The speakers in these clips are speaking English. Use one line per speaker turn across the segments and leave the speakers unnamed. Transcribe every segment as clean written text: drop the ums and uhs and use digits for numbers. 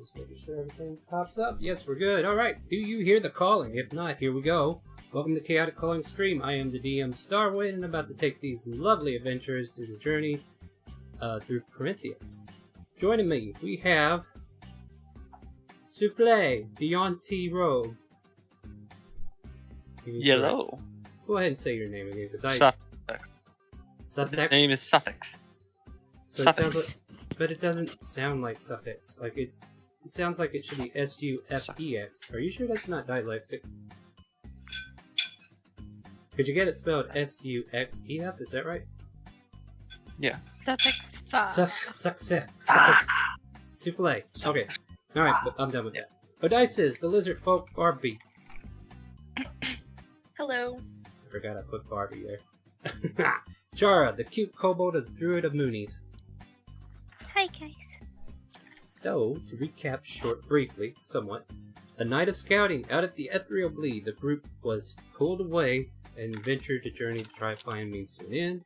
Just making sure everything pops up. Yes, we're good. Alright, do you hear the calling? If not, here we go. Welcome to Chaotic Calling Stream. I am the DM Starwind, and I'm about to take these lovely adventurers through the journey through Corinthia. Joining me, we have Souffle, Beyond T Rogue.
Yellow.
Go ahead and say your name again, because
Suffix.
Sussex?
His name is Suffix.
So
Suffix.
it sounds like, but it doesn't sound like suffix. Like it sounds like it should be S-U-F-E-X. Are you sure that's not dyslexic? Could you get it spelled S-U-X-E-F? Is that right?
Yeah.
Suffix 5.
Suffix. Souffle. Okay. Alright, but I'm done with that. Odysseus, the lizard folk Barbie.
Hello.
I forgot I put Barbie there. Chara, the cute kobold of the Druid of Moonies.
Hi, guys.
So, to recap briefly, somewhat, a night of scouting out at the Ethereal Bleed, the group was pulled away and ventured a journey to try to find means to an end.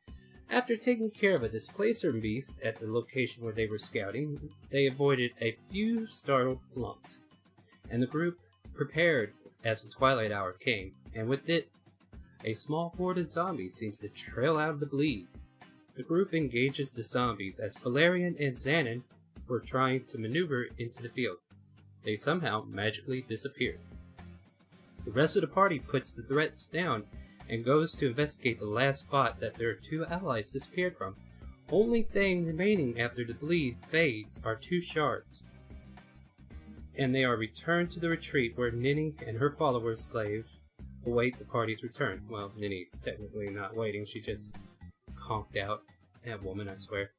After taking care of a displacer beast at the location where they were scouting, they avoided a few startled flunks, and the group prepared as the twilight hour came, and with it, a small horde of zombies seems to trail out of the bleed. The group engages the zombies as Valerian and Xanon were trying to maneuver into the field. They somehow magically disappeared. The rest of the party puts the threats down and goes to investigate the last spot that their two allies disappeared from. Only thing remaining after the bleed fades are 2 shards, and they are returned to the retreat where Ninny and her followers slaves await the party's return. Well, Ninny's technically not waiting, she just conked out. That woman, I swear.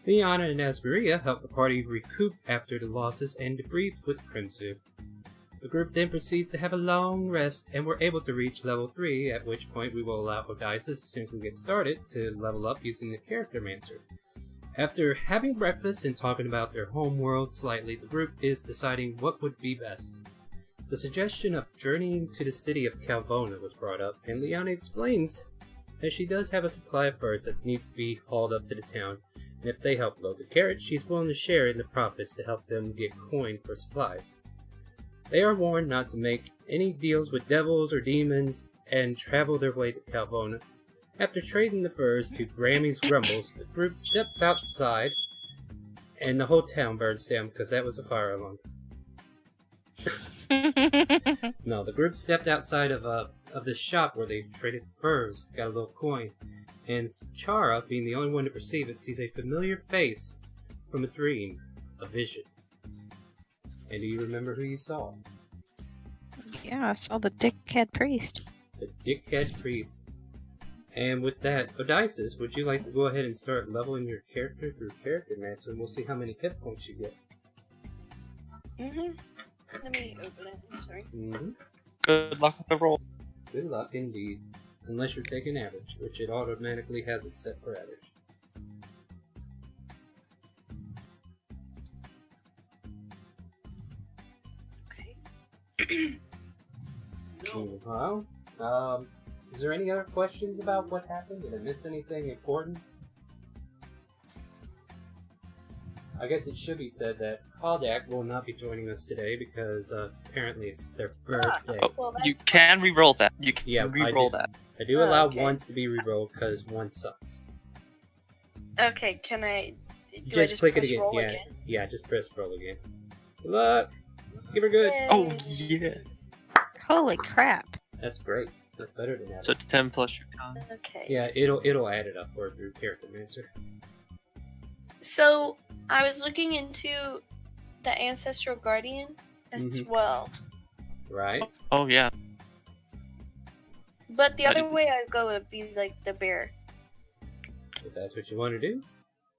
Liana and Asmaria help the party recoup after the losses and debrief with Crimson. The group then proceeds to have a long rest and we're able to reach level 3, at which point we will allow Odysseus, as soon as we get started, to level up using the Character Mancer. After having breakfast and talking about their home world slightly, the group is deciding what would be best. The suggestion of journeying to the city of Calvona was brought up, and Liana explains that she does have a supply of furs that needs to be hauled up to the town, and if they help load the carriage, she's willing to share in the profits to help them get coin for supplies. They are warned not to make any deals with devils or demons and travel their way to Calvona. After trading the furs to Grammy's Grumbles, the group steps outside and the whole town burns down because that was a fire alarm. No, the group stepped outside of the shop where they traded furs, got a little coin, and Chara, being the only one to perceive it, sees a familiar face from a dream, a vision. And do you remember who you saw?
Yeah, I saw the dickhead priest.
The dickhead priest. And with that, Odysseus, would you like to go ahead and start leveling your character through Character Mancer, and we'll see how many hit points you get.
Let me open it. I'm sorry.
Good luck with the roll.
Good luck indeed. Unless you're taking average, which it automatically has it set for average.
Okay.
Well, is there any other questions about what happened? Did I miss anything important? I guess it should be said that Haldak will not be joining us today because apparently it's their birthday.
Well,
You
that's
can re-roll that. You can
Yeah,
re-roll that.
I do allow
okay.
ones to be rerolled because one sucks.
okay. Can I? Do I
Just click it
press
again.
roll
Yeah,
again?
yeah, just press roll again. Good luck. Give her good.
Yay.
Oh yeah.
Holy crap.
That's great. That's better than that.
So 10 plus your con.
Okay.
Yeah, it'll add it up for her through Character Mancer.
So I was looking into the Ancestral Guardian as
Mhm.
well,
Right?
Oh yeah.
but the
I
other
didn't-
way I'd go would be like the bear.
If that's what you want to do.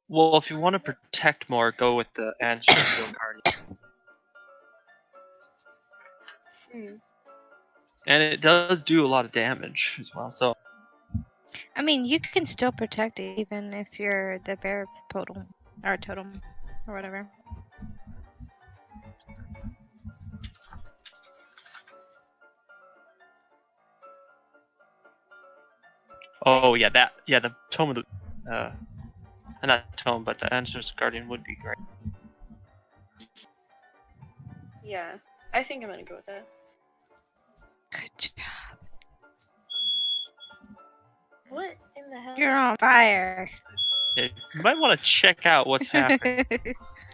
Well, if you want to protect more, go with the ancestral guardian.
Hmm.
And it does do a lot of damage as well. So
I mean, you can still protect even if you're the bear totem, or whatever.
oh yeah, the tome of the not tome, but the ancestral guardian would be great.
Yeah. I think I'm gonna go with that.
Good job.
What in the hell?
You're on fire.
Yeah, you might want to check out what's happening.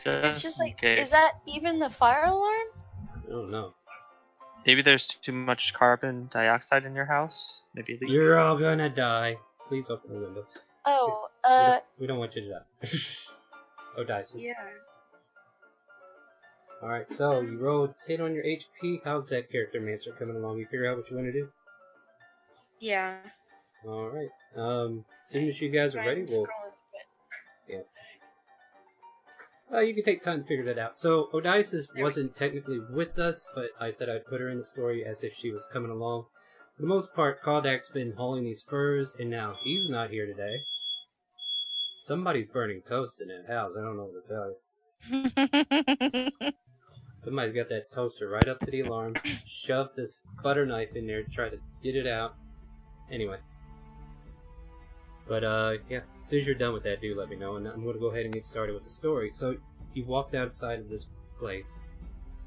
It's just
in
like,
case.
is that even the fire alarm?
I don't know.
Maybe there's too much carbon dioxide in your house. Maybe leak.
You're all gonna die. Please open the window.
Oh,
We don't want you to die. Odysseus.
yeah.
Alright, so you rolled 10 on your HP. How's that character mancer coming along? You figure out what you want to do?
Yeah.
Alright. As soon as you guys are ready, we'll... Yeah. You can take time to figure that out. So, Odysseus wasn't technically with us, but I said I'd put her in the story as if she was coming along. For the most part, Kaldak's been hauling these furs, and now he's not here today. Somebody's burning toast in that house. I don't know what to tell you. Somebody's got that toaster right up to the alarm, shoved this butter knife in there to try to get it out. Anyway. But, yeah, as soon as you're done with that, do let me know, and I'm going to go ahead and get started with the story. So, you walked outside of this place,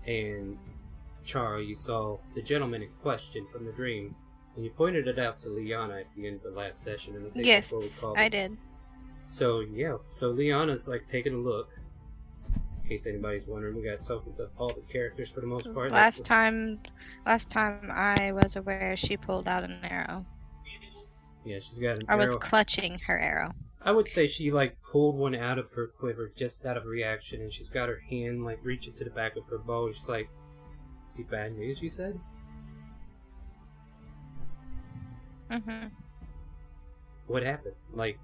and, Chara, you saw the gentleman in question from the dream, and you pointed it out to Liana at the end of the last session, and I think
Yes,
that's what we called
I
it.
did.
So, yeah, so Liana's, like, taking a look. In case anybody's wondering, we got tokens of all the characters for the most part.
Last time I was aware, she pulled out an arrow.
Yeah, she's got an
I was
arrow.
clutching her arrow.
I would say she, like, pulled one out of her quiver just out of reaction, and she's got her hand, like, reaching to the back of her bow, and she's like, is he bad news, you said?
Mm-hmm.
What happened? Like,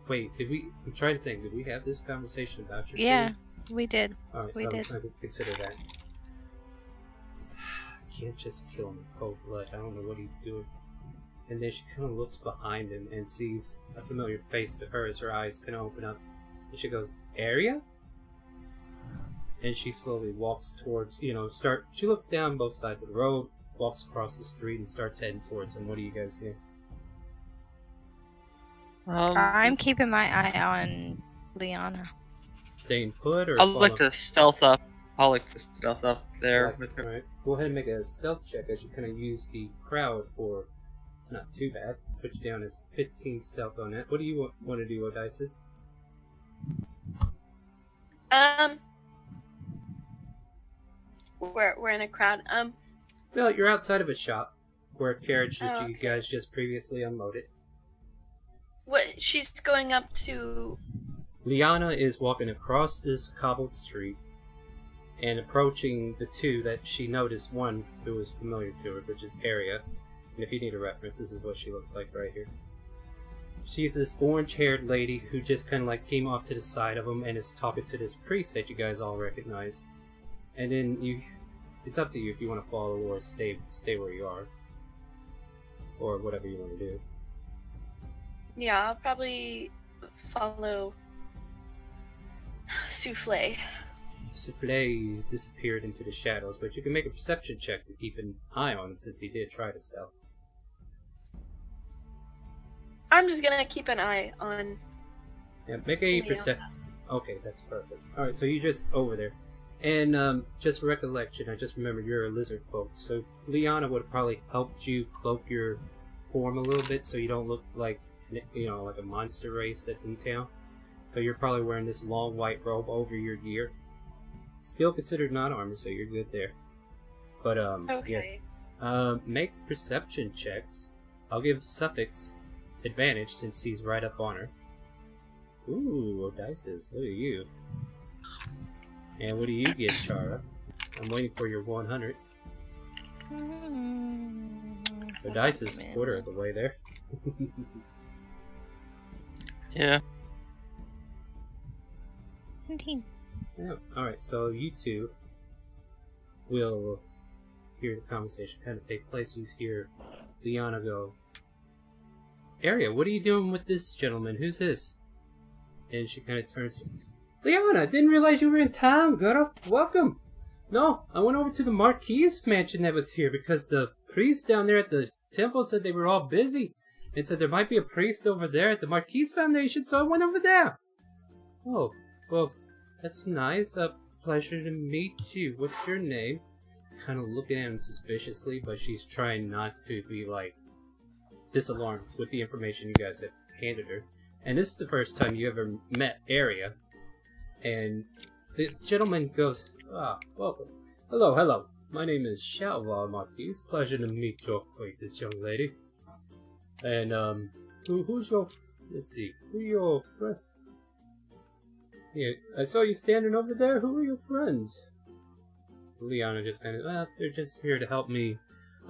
wait, I'm trying to think, did we have this conversation about your
Yeah.
dreams?
We did.
Alright,
We
so
did.
I could consider that. I can't just kill him in cold blood. I don't know what he's doing. And then she kind of looks behind him and sees a familiar face to her as her eyes kind of open up. And she goes, Area? And she slowly walks towards, she looks down both sides of the road, walks across the street, and starts heading towards him. What do you guys do?
I'm keeping my eye on Liana.
Staying put or
I'll
follow?
like to stealth up. I'll like to stealth up there
Right,
with her.
alright. Go ahead and make a stealth check as you kind of use the crowd for... It's not too bad. Put you down as 15 stealth on that. What do you want to do, Odysseus?
We're in a crowd.
Well, you're outside of a shop where a carriage that
Oh,
you
okay.
guys just previously unloaded.
What? She's going up to.
Liana is walking across this cobbled street and approaching the two that she noticed, one who was familiar to her, which is Area. And if you need a reference, this is what she looks like right here. She's this orange-haired lady who just kind of like came off to the side of them and is talking to this priest that you guys all recognize. And then it's up to you if you want to follow or stay where you are. Or whatever you want to do.
Yeah, I'll probably follow Souffle.
Souffle disappeared into the shadows, but you can make a perception check to keep an eye on him since he did try to stealth.
I'm just gonna keep an eye on.
Yeah, make a
Liana.
perception. Okay, that's perfect. Alright, so you're just over there. And just recollection, I just remembered you're a lizard folk, so Liana would have probably helped you cloak your form a little bit so you don't look like, like a monster race that's in town. So you're probably wearing this long white robe over your gear. Still considered not armor, so you're good there. But,
Okay.
yeah. Make perception checks. I'll give Suffix advantage since he's right up on her. Ooh, Odysseus, look at you. And what do you get, Chara? I'm waiting for your 100. Odysseus, quarter of the way there.
Yeah.
17.
Yeah. Alright, so you two will hear the conversation kind of take place. You hear Liana go, Area, what are you doing with this gentleman? Who's this? And she kind of turns, Liana, didn't realize you were in town, girl. Welcome. No, I went over to the Marquis mansion that was here because the priest down there at the temple said they were all busy and said there might be a priest over there at the Marquis Foundation, so I went over there. Oh, well, that's nice. pleasure to meet you. What's your name? Kind of looking at him suspiciously, but she's trying not to be, like, disalarmed with the information you guys have handed her. And this is the first time you ever met Arya. And the gentleman goes, welcome. Hello. My name is Shalvar Marquis. Pleasure to meet your acquaintance, young lady. And, who's your... Let's see. Who are your... Yeah, I saw you standing over there. Who are your friends? Liana just kind of, they're just here to help me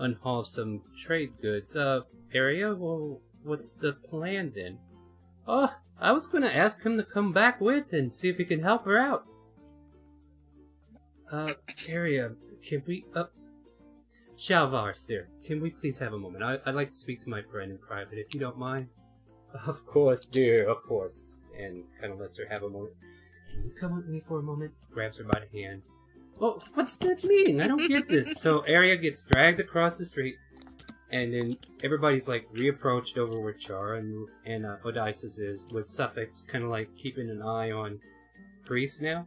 unhaul some trade goods. Arya, well, what's the plan then? Oh, I was going to ask him to come back with and see if he can help her out. Arya, can we, Shalvar, sir, can we please have a moment? I'd like to speak to my friend in private, if you don't mind. Of course, dear, of course. And kind of lets her have a moment. Can you come with me for a moment? Grabs her by the hand. Well, what's that meaning? I don't get this. So Arya gets dragged across the street, and then everybody's like reapproached over where Char and Odysseus is, with Suffix kind of like keeping an eye on Priest now.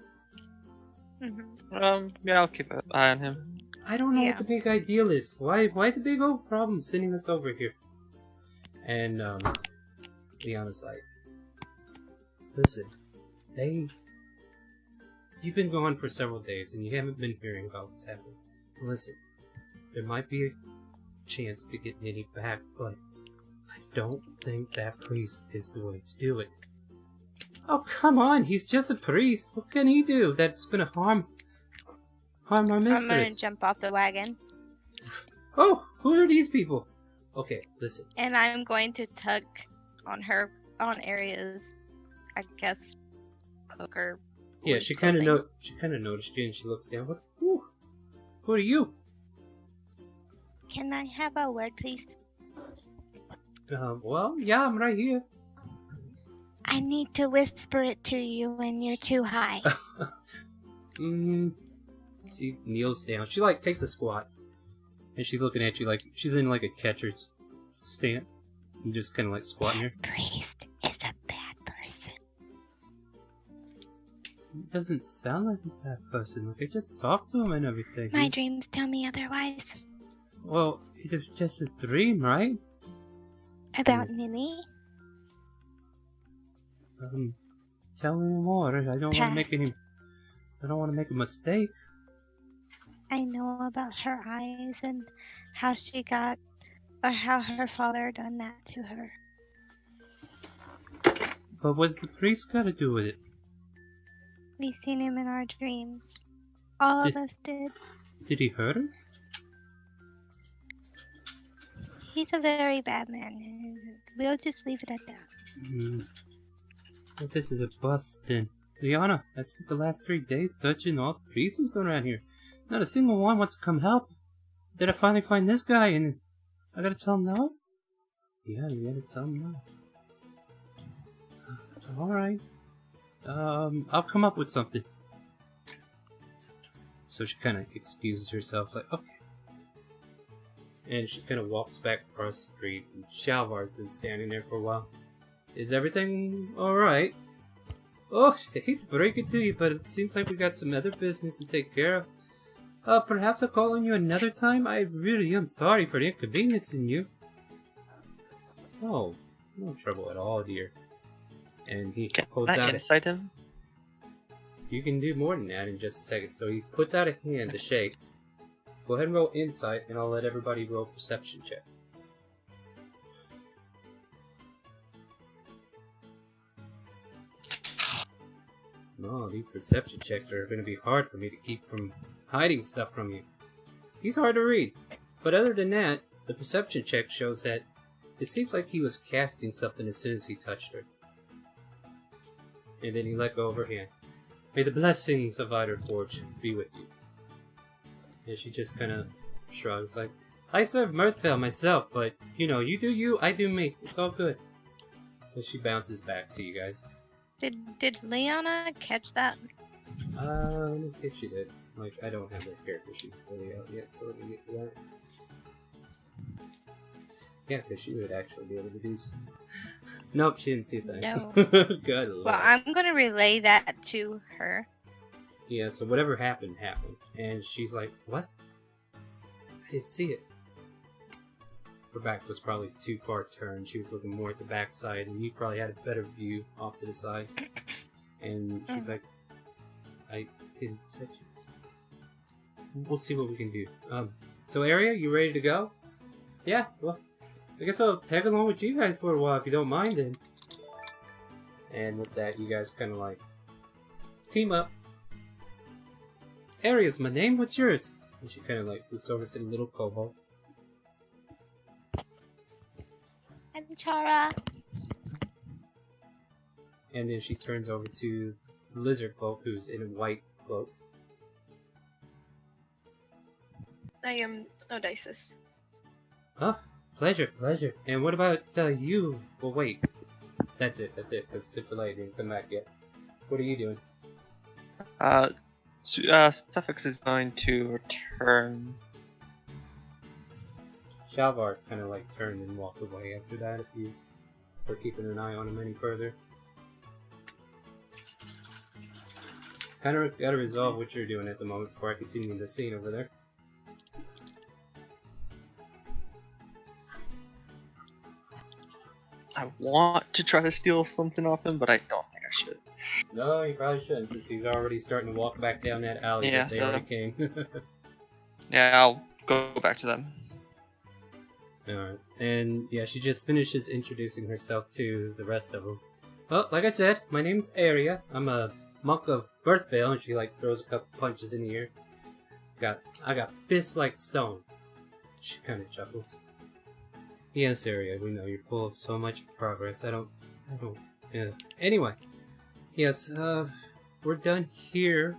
Yeah, I'll keep an eye on him.
I don't know what the big ideal is. Why the big old problem sending us over here? And Leon's like, listen, you've been gone for several days and you haven't been hearing about what's happening. Listen, there might be a chance to get Nini back, but I don't think that priest is the way to do it. Oh, come on, he's just a priest. What can he do that's gonna harm our mistress?
I'm gonna jump off the wagon.
Oh, who are these people? Okay, listen.
And I'm going to tug on Arya's, I guess, cloak or...
Yeah, she kind of noticed you, and she looks down. Who are you?
Can I have a word, please?
Well, yeah, I'm right here.
I need to whisper it to you when you're too high.
She kneels down. She like takes a squat, and she's looking at you like she's in like a catcher's stance. You just kind of like squatting her.
Priest is a bad person.
He doesn't sound like a bad person. Like I just talked to him and everything.
My dreams tell me otherwise.
Well, it was just a dream, right?
About Nini?
Tell me more. I don't want to make a mistake.
I know about her eyes and how how her father done that to her.
But what's the priest got to do with it?
We seen him in our dreams. All of us did.
Did he hurt her?
He's a very bad man. We'll just leave it at that.
Well, this is a bust then. Liana, I spent the last 3 days searching all the priests around here. Not a single one wants to come help. Did I finally find this guy and I gotta tell him no? Yeah, you gotta tell him no. Alright. I'll come up with something. So she kind of excuses herself, like, okay. And she kind of walks back across the street, and Shalvar's been standing there for a while. Is everything alright? Oh, I hate to break it to you, but it seems like we got some other business to take care of. Perhaps I'll call on you another time? I really am sorry for the inconvenience in you. Oh, no trouble at all, dear. And he holds out
inside him?
You can do more than that in just a second. So he puts out a hand to shake. Go ahead and roll insight, and I'll let everybody roll perception check. No, these perception checks are going to be hard for me to keep from hiding stuff from you. He's hard to read. But other than that, the perception check shows that it seems like he was casting something as soon as he touched her. And then he let go of her hand. May the blessings of Eiderforge be with you. And she just kind of shrugs like, I serve Mirthvale myself, but, you know, you do you, I do me. It's all good. And she bounces back to you guys.
Did Liana catch that?
Let me see if she did. Like, I don't have her character sheets fully out yet, so let me get to that. Yeah, because she would actually be able to do some. Nope, she didn't see a thing.
No.
Good lord.
Well, I'm going to relay that to her.
Yeah, so whatever happened, happened. And she's like, what? I didn't see it. Her back was probably too far turned. She was looking more at the back side, and you probably had a better view off to the side. And she's like, I didn't touch it. We'll see what we can do. So Aria, you ready to go? Yeah, well, I guess I'll tag along with you guys for a while if you don't mind then. And with that, you guys kind of like team up. Aria's my name, what's yours? And she kind of like looks over to the little kobold.
I'm Chara.
And then she turns over to the lizard folk who's in a white cloak.
I am Odysseus.
Huh? Pleasure, pleasure. And what about you? Well, wait. That's it, because Syphilite didn't come back yet. What are you doing?
Suffix is going to return.
Shalvar kind of like turned and walked away after that if you were keeping an eye on him any further. Kind of gotta resolve what you're doing at the moment before I continue the scene over there.
I want to try to steal something off him, but I don't think I should.
No, you probably shouldn't, since he's already starting to walk back down that alley that they already came.
Yeah, I'll go back to them.
Alright, and yeah, she just finishes introducing herself to the rest of them. Well, like I said, my name's Aria. I'm a monk of Birthvale, and she like throws a couple punches in the air. I got fists like stone. She kind of chuckles. Yes, Aria, we know you're full of so much progress. Yeah. Anyway, yes, we're done here.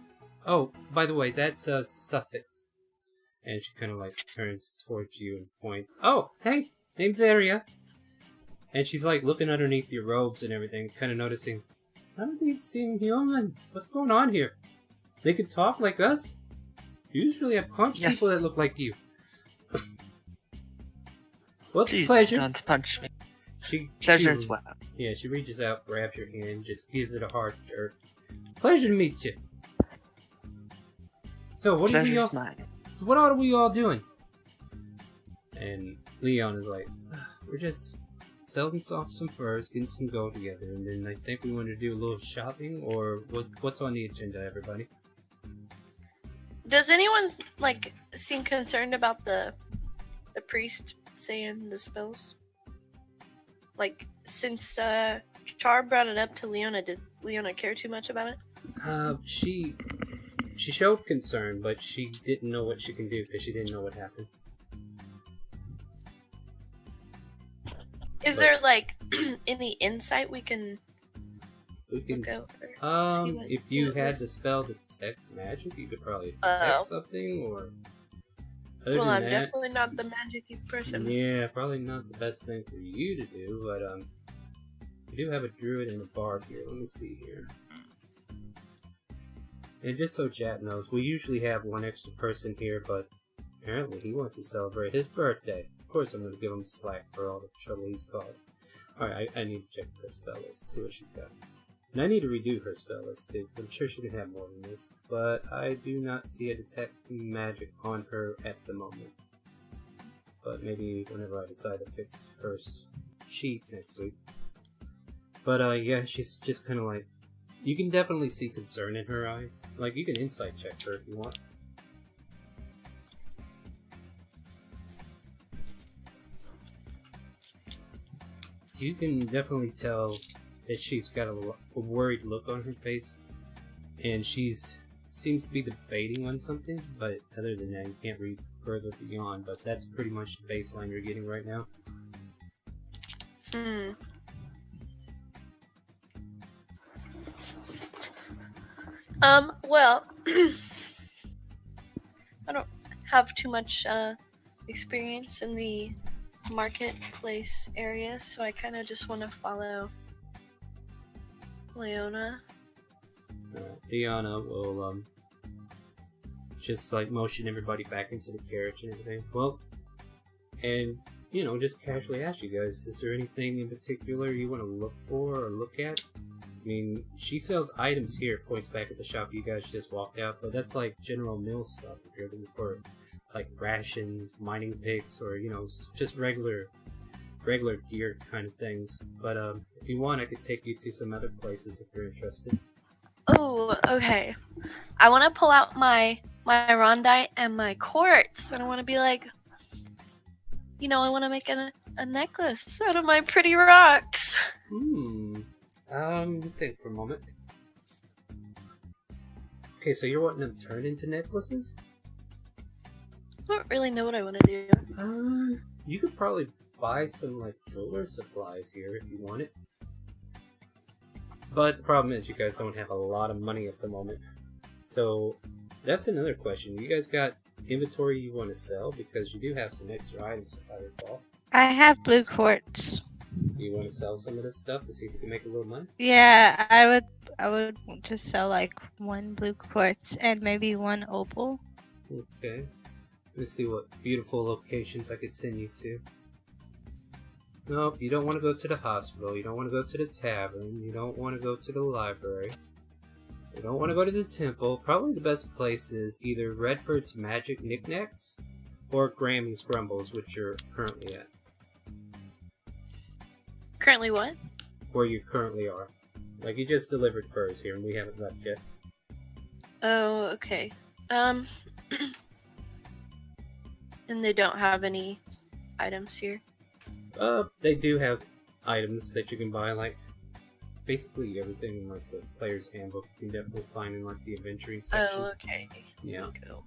Oh, by the way, that's suffix. And she kind of like turns towards you and points. Oh, hey, name's Aria. And she's like looking underneath your robes and everything, kind of noticing. None of these seem human. What's going on here? They can talk like us? Usually I punch people that look like you. Well, it's a pleasure.
Don't punch me.
Pleasure
as well.
Yeah, she reaches out, grabs your hand, just gives it a hard jerk. Pleasure to meet you. So what are we all?
Mine.
So what are we all doing? And Leon is like, we're just selling off some furs, getting some gold together, and then I think we want to do a little shopping. Or what's on the agenda, everybody?
Does anyone like seem concerned about the priest saying the spells? Like, since Char brought it up to Leona, did Leona care too much about it?
She showed concern, but she didn't know what she can do because she didn't know what happened.
Is there like any insight we can look over?
If you had the spell to detect magic, you could probably detect something, or other
well,
than
I'm
that,
definitely not the magic-y person.
Yeah, probably not the best thing for you to do, but we do have a druid and a bard here. Let me see here. And just so chat knows, we usually have one extra person here, but apparently he wants to celebrate his birthday. Of course I'm going to give him slack for all the trouble he's caused. Alright, I need to check her spell list to see what she's got. And I need to redo her spell list too, because I'm sure she can have more than this. But I do not see a detect magic on her at the moment. But maybe whenever I decide to fix her sheet next week. But yeah, she's just kind of like, you can definitely see concern in her eyes. Like, you can insight check her if you want. You can definitely tell that she's got a worried look on her face, and seems to be debating on something, but other than that, you can't read further beyond, but that's pretty much the baseline you're getting right now.
Well, I don't have too much experience in the marketplace area, so I kind of just want to follow Leona.
Leona will just like motion everybody back into the carriage and everything. Well, and you know, just casually ask you guys, is there anything in particular you want to look for or look at? I mean, she sells items here, points back at the shop you guys just walked out, but that's like general mill stuff if you're looking for like rations, mining picks, or just regular gear kind of things. But if you want, I could take you to some other places if you're interested.
Oh, okay. I want to pull out my rondite and my quartz, and I want to be like, I want to make a necklace out of my pretty rocks.
Think for a moment. Okay, so you're wanting them to turn into necklaces?
I don't really know what I want to do.
You could probably buy some like jeweler supplies here if you want it. But the problem is you guys don't have a lot of money at the moment. So that's another question. You guys got inventory you want to sell? Because you do have some extra items if I recall.
I have blue quartz.
You want to sell some of this stuff to see if you can make a little money?
Yeah, I would want to sell like 1 blue quartz and maybe 1 opal.
Okay. Let's see what beautiful locations I could send you to. Nope, you don't want to go to the hospital, you don't want to go to the tavern, you don't want to go to the library, you don't want to go to the temple. Probably the best place is either Redford's Magic Knickknacks or Grammy's Grumbles, which you're currently at.
Currently what?
Where you currently are. Like, you just delivered furs here and we haven't left yet.
Oh, okay. And they don't have any items here?
They do have items that you can buy, like, basically everything in, like, the player's handbook you can definitely find in, like, the adventuring section.
Oh, okay.
Yeah.
Cool.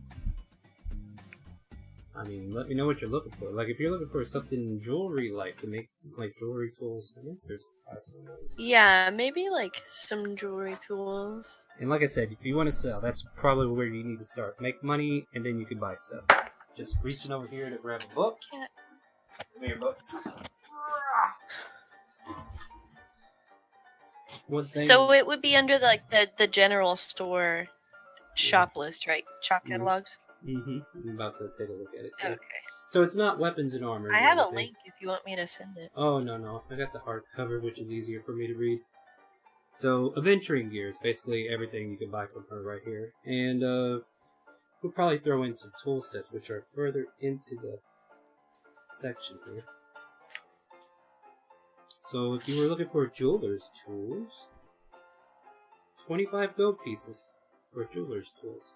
I mean, let me know what you're looking for. Like, if you're looking for something jewelry-like to make, like, jewelry tools, I think there's some of those.
Yeah, maybe, like, some jewelry tools.
And like I said, if you want to sell, that's probably where you need to start. Make money, and then you can buy stuff. Just reaching over here to grab a book.
Cat.
Give me your books. One thing.
So it would be under, like, the general store shop list, right? Shop catalogs?
Mm-hmm. I'm about to take a look at it. So.
Okay.
So it's not weapons and armor.
I have a
anything.
link if you want me to send it.
Oh, no. I got the hardcover, which is easier for me to read. So, adventuring gear is basically everything you can buy from her right here. And, we'll probably throw in some tool sets, which are further into the section here. So, if you were looking for jeweler's tools, 25 gold pieces for jeweler's tools.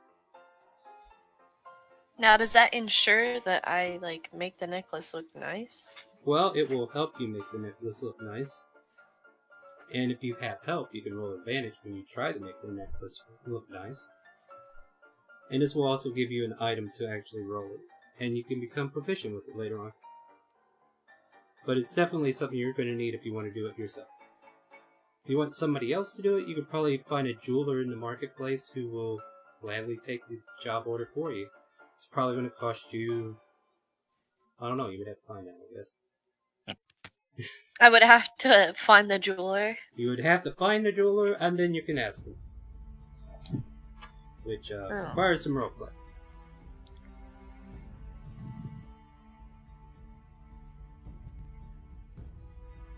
Now, does that ensure that I, like, make the necklace look nice?
Well, it will help you make the necklace look nice. And if you have help, you can roll advantage when you try to make the necklace look nice. And this will also give you an item to actually roll it. And you can become proficient with it later on. But it's definitely something you're going to need if you want to do it yourself. If you want somebody else to do it, you could probably find a jeweler in the marketplace who will gladly take the job order for you. It's probably going to cost you... I don't know, you would have to find out, I guess.
I would have to find the jeweler.
You would have to find the jeweler, and then you can ask him. Which requires some roleplay.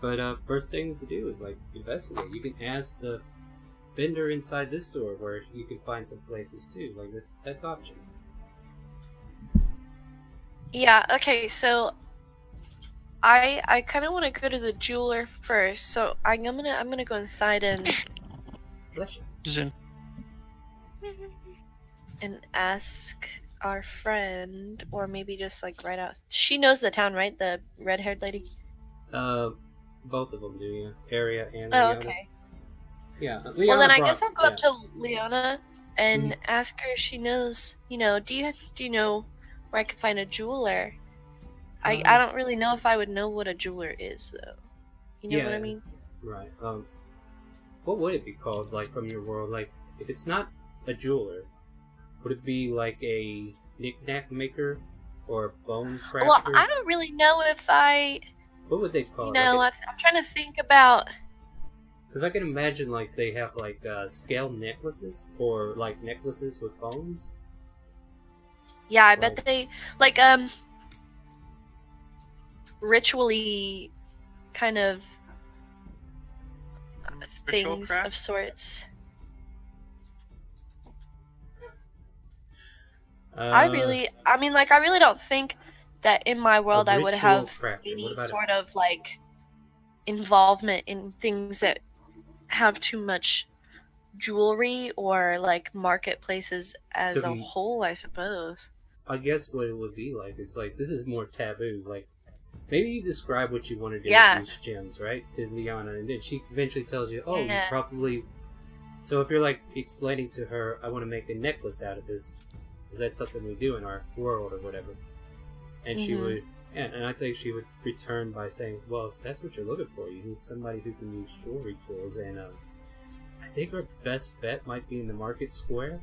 But first thing to do is like investigate. You can ask the vendor inside this store where you can find some places too. Like that's options.
Yeah. Okay. So I kind of want to go to the jeweler first. So I'm gonna go inside and
Bless you.
Zin.
and ask our friend, or maybe just like right out. She knows the town, right? The red-haired lady.
Both of them do, yeah. Area and
Oh,
Liana.
okay.
Yeah.
Well,
Liana
then I
brought-
guess I'll go
yeah.
up to Liana and ask her if she knows. You know, do you know where I could find a jeweler? I don't really know if I would know what a jeweler is though. You know what I
Yeah.
mean?
Right. What would it be called, like, from your world? Like, if it's not a jeweler, would it be like a knick-knack maker or a bone crafter?
Well, I don't really know if I.
What would they call
You
it?
know, I'm trying to think about.
Because I can imagine, like, they have, like, scale necklaces or, like, necklaces with bones.
Yeah, I
Right.
bet they ritually kind of
Ritual
things
craft?
of sorts. I really don't think that in my world I would
ritual
have
crafter. What
any
about
sort of like involvement in things that have too much jewelry or like marketplaces as
So
a whole, I suppose.
I guess what it would be like, it's like, this is more taboo. Like, maybe you describe what you want to do
Yeah.
with these gems, right? To Liana, and then she eventually tells you, oh, you
Yeah.
probably... So if you're like explaining to her, I want to make a necklace out of this, is that something we do in our world or whatever? And she
Mhm.
would, and I think she would return by saying, well, if that's what you're looking for, you need somebody who can use jewelry tools, and I think our best bet might be in the market square.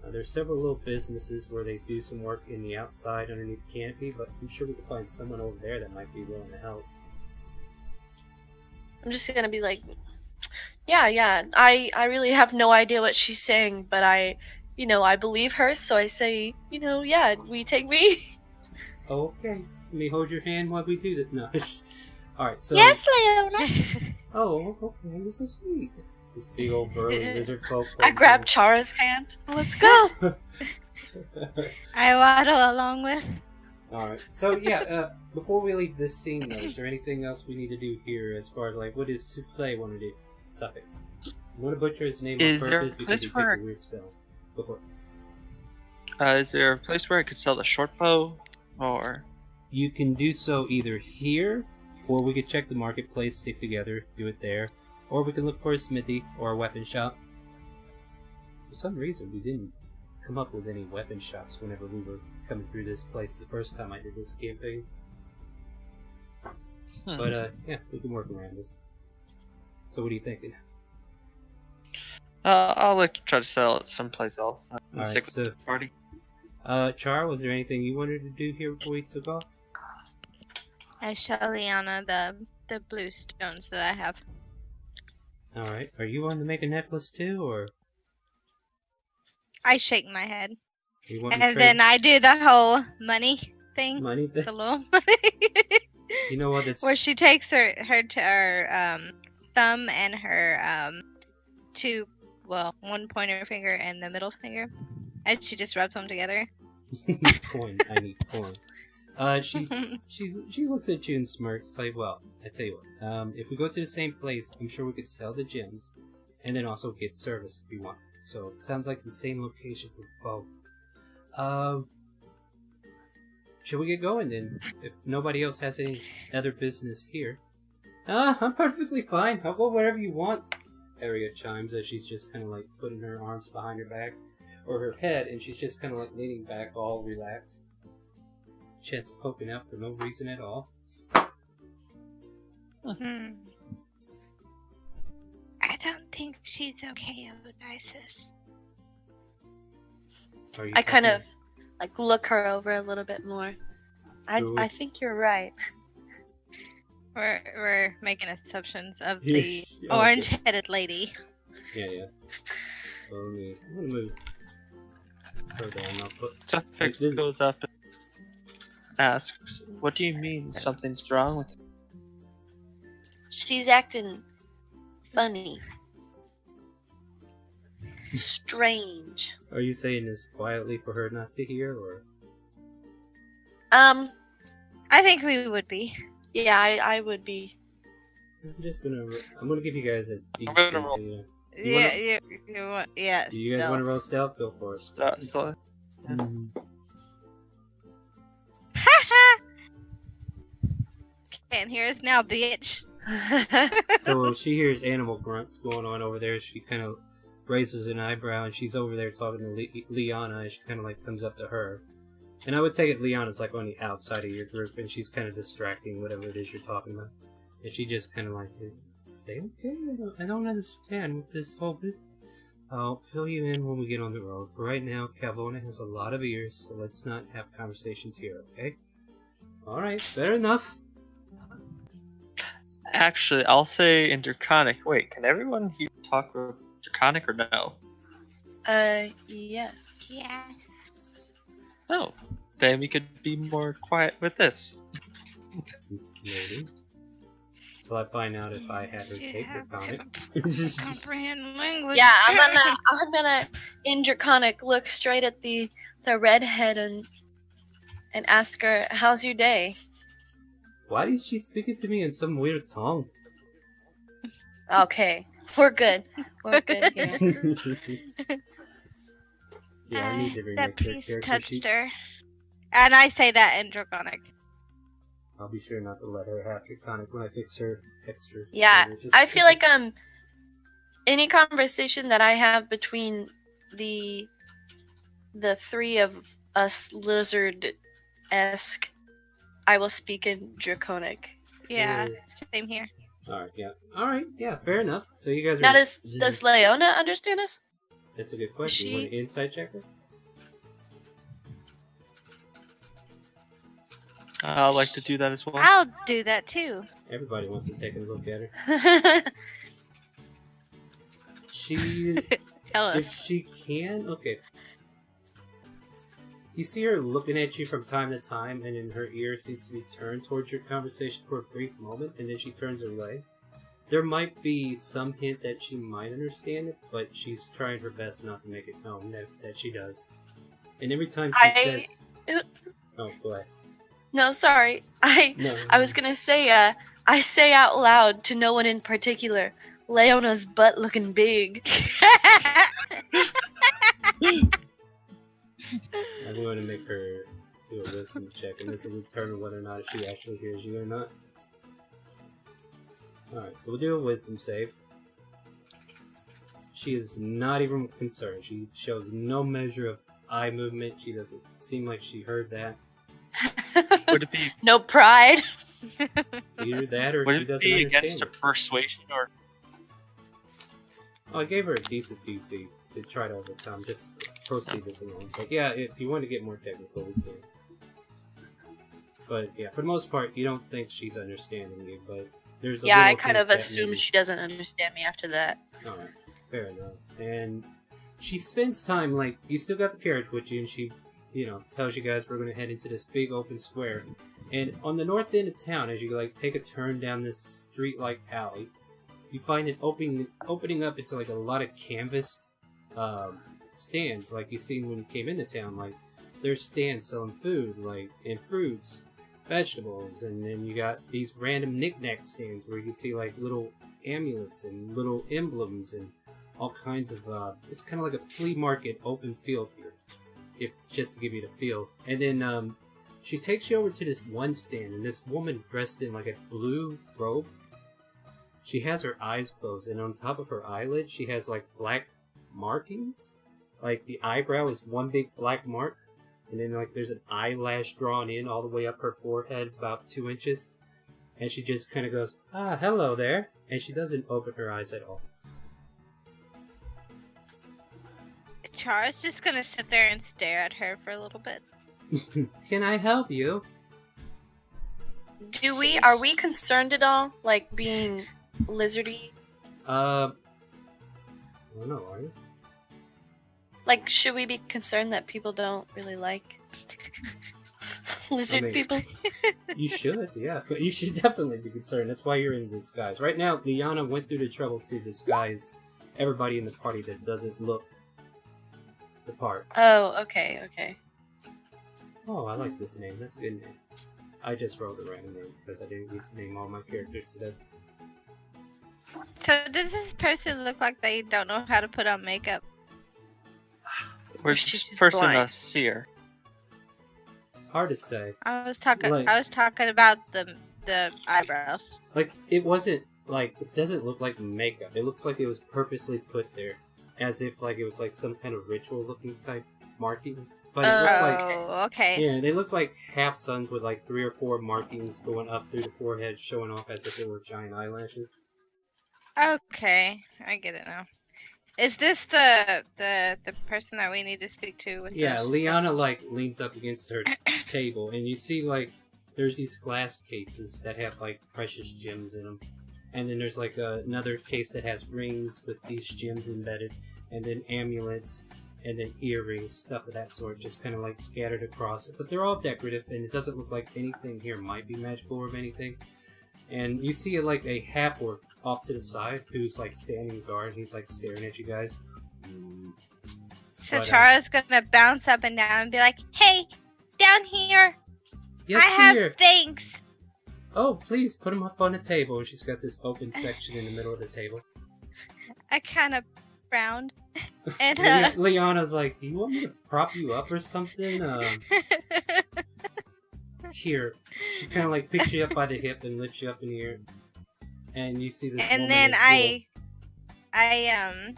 There's several little businesses where they do some work in the outside underneath the canopy, but I'm sure we could find someone over there that might be willing to help.
I'm just gonna be like, yeah. I really have no idea what she's saying, but I believe her, so I say, yeah, will you take me?
Oh, okay. Let me hold your hand while we do that. No. Alright, so...
Yes, Leona.
Oh, okay, you're so sweet. This big old burly lizard folk.
I grab Chara's hand. Let's go.
I waddle along with.
Alright, so yeah, before we leave this scene though, is there anything else we need to do here as far as like, what does Souffle want to do? Suffix. I'm going to butcher his name
Is
on
there a
purpose because
place
he picked
where-
a weird spell. Before.
Is there a place where I could sell the short bow? Or...
You can do so either here, or we could check the marketplace, stick together, do it there, or we can look for a smithy or a weapon shop. For some reason, we didn't come up with any weapon shops whenever we were coming through this place the first time I did this campaign. But, yeah, we can work around this. So what are you thinking?
I'll try to sell it someplace else. I'm
Alright,
sick with
so,
the party.
Char, was there anything you wanted to do here before we took off?
I show Liana the blue stones that I have.
Alright, are you wanting to make a necklace too, or
I shake my head.
you want to
And
trade
then I do the whole money thing.
money thing?
The little money.
You know what, it's...
Where she takes her thumb and her one pointer finger and the middle finger, and she just rubs them together.
Coin, I need coin. She looks at you and smirks. It's like, well, I tell you what. If we go to the same place, I'm sure we could sell the gems, and then also get service if you want. So it sounds like the same location for both. Should we get going then? If nobody else has any other business here. I'm perfectly fine. I'll go wherever you want. Aria chimes as she's just kind of like putting her arms behind her back, or her head, and she's just kind of like leaning back, all relaxed. Chest poking out for no reason at all.
I don't think she's okay, Odysseus.
Are you
I kind
talking-
of like look her over a little bit more. I think you're right.
We're making assumptions of
Yeah,
the
yeah, okay.
orange-headed lady.
Yeah. So I'm gonna move her down. I'll put...
Suffix
this-
goes up and asks, "What do you mean something's wrong with her?"
She's acting funny. Strange.
Are you saying this quietly for her not to hear, or...
I think we would be.
Yeah, I would be.
I'm gonna give you guys a
I'm gonna roll.
decency.
Yeah,
Do you guys want to roll stealth? Go for it.
So,
Can't hear us now, bitch.
So she hears animal grunts going on over there. She kind of raises an eyebrow, and she's over there talking to Liana, and she kind of like comes up to her. And I would take it Liana's like on the outside of your group, and she's kind of distracting whatever it is you're talking about. And she just kind of like, okay, I don't understand what this whole business. I'll fill you in when we get on the road. For right now, Calvona has a lot of ears, so let's not have conversations here, okay? Alright, fair enough.
actually, I'll say in Draconic. Wait, can everyone here talk with Draconic or no?
Yes.
Yeah.
No. Then we could be more quiet with this.
Maybe. Till I find out if I had her
You
take
have
Draconic.
comprehend language.
Yeah, I'm gonna in Draconic look straight at the redhead and ask her, "How's your day?"
Why is she speaking to me in some weird tongue?
Okay, we're good. We're good here.
Yeah, I need to
That
remake their
piece
character
touched
sheets.
her. And I say that in Draconic.
I'll be sure not to let her have Draconic when I fix her extra.
Yeah,
languages.
I feel like any conversation that I have between the three of us lizard-esque, I will speak in Draconic.
Yeah,
Ooh.
same here.
Alright, yeah, fair enough. So you guys are...
Now, does Leona understand us?
That's a good question. You want an insight checker?
I'd like to do that as well.
I'll do that too.
Everybody wants to take a look at her. She...
Tell us.
if she can... Okay. You see her looking at you from time to time, and then her ear seems to be turned towards your conversation for a brief moment, and then she turns away. There might be some hint that she might understand it, but she's trying her best not to make it known that she does. And every time she says... Oh, go ahead.
No, sorry.
No.
I was gonna say, I say out loud to no one in particular, Leona's butt looking big.
I'm going to make her do a wisdom check, and this will determine whether or not she actually hears you or not. Alright, so we'll do a wisdom save. She is not even concerned. She shows no measure of eye movement. She doesn't seem like she heard that.
Would it be
No pride.
Either that or
would
she
it
doesn't
be
understand
against a
it.
persuasion or
Oh, I gave her a decent DC to try to overcome. Just proceed this along. But yeah, if you want to get more technical, we can. But yeah, for the most part, you don't think she's understanding you, but there's a
Yeah, I
little
kind
hint
of
that
assume
maybe-
she doesn't understand me after that.
Alright, fair enough. And she spends time, like, you still got the carriage with you, and she, tells you guys we're going to head into this big open square. And on the north end of town, as you, take a turn down this street-like alley, you find it opening up into, a lot of canvassed stands, like you seen when you came into town. Like, there's stands selling food, and fruits, vegetables, and then you got these random knick-knack stands where you can see, little amulets and little emblems and all kinds of, it's kind of like a flea market open field here, just to give you the feel. And then, she takes you over to this one stand, and this woman dressed in, a blue robe, she has her eyes closed, and on top of her eyelid, she has, black markings. The eyebrow is one big black mark, and then, there's an eyelash drawn in all the way up her forehead, about 2 inches. And she just kind of goes, "Ah, hello there," and she doesn't open her eyes at all.
Char's just gonna sit there and stare at her for a little bit.
Can I help you?
Are we concerned at all? Being lizardy?
I don't know, are you?
Should we be concerned that people don't really like lizard people?
You should, yeah. But you should definitely be concerned. That's why you're in disguise. Right now, Liana went through the trouble to disguise everybody in the party that doesn't look the part.
Oh, okay.
Oh, I like this name. That's a good name. I just wrote a random name because I didn't get to name all my characters today.
So does this person look like they don't know how to put on makeup?
where's
She's
this person
blind.
a seer?
Hard to say.
I was talking
Like-
about the eyebrows.
It wasn't, it doesn't look like makeup. It looks like it was purposely put there. As if, it was, some kind of ritual-looking type markings. But it looks like...
Oh, okay.
Yeah, it looks like half suns with, 3 or 4 markings going up through the forehead, showing off as if it were giant eyelashes.
Okay, I get it now. Is this the person that we need to speak to? With
Yeah,
those
Liana,
stones?
leans up against her table, and you see, there's these glass cases that have, precious gems in them. And then there's, another case that has rings with these gems embedded, and then amulets, and then earrings, stuff of that sort, just kind of, scattered across it. But they're all decorative, and it doesn't look like anything here might be magical or anything. And you see like a half orc off to the side who's like standing guard. He's like staring at you guys.
So
But,
Chara's gonna bounce up and down and be like, "Hey, down here!
Yes,
I have
dear.
things."
Oh, please put him up on the table. And she's got this open section in the middle of the table.
I kind of frowned. And
Liana's like, "Do you want me to prop you up or something?" Here, she kind of like picks you up by the hip and lifts you up in the air, and you see this.
and
woman
then
in
I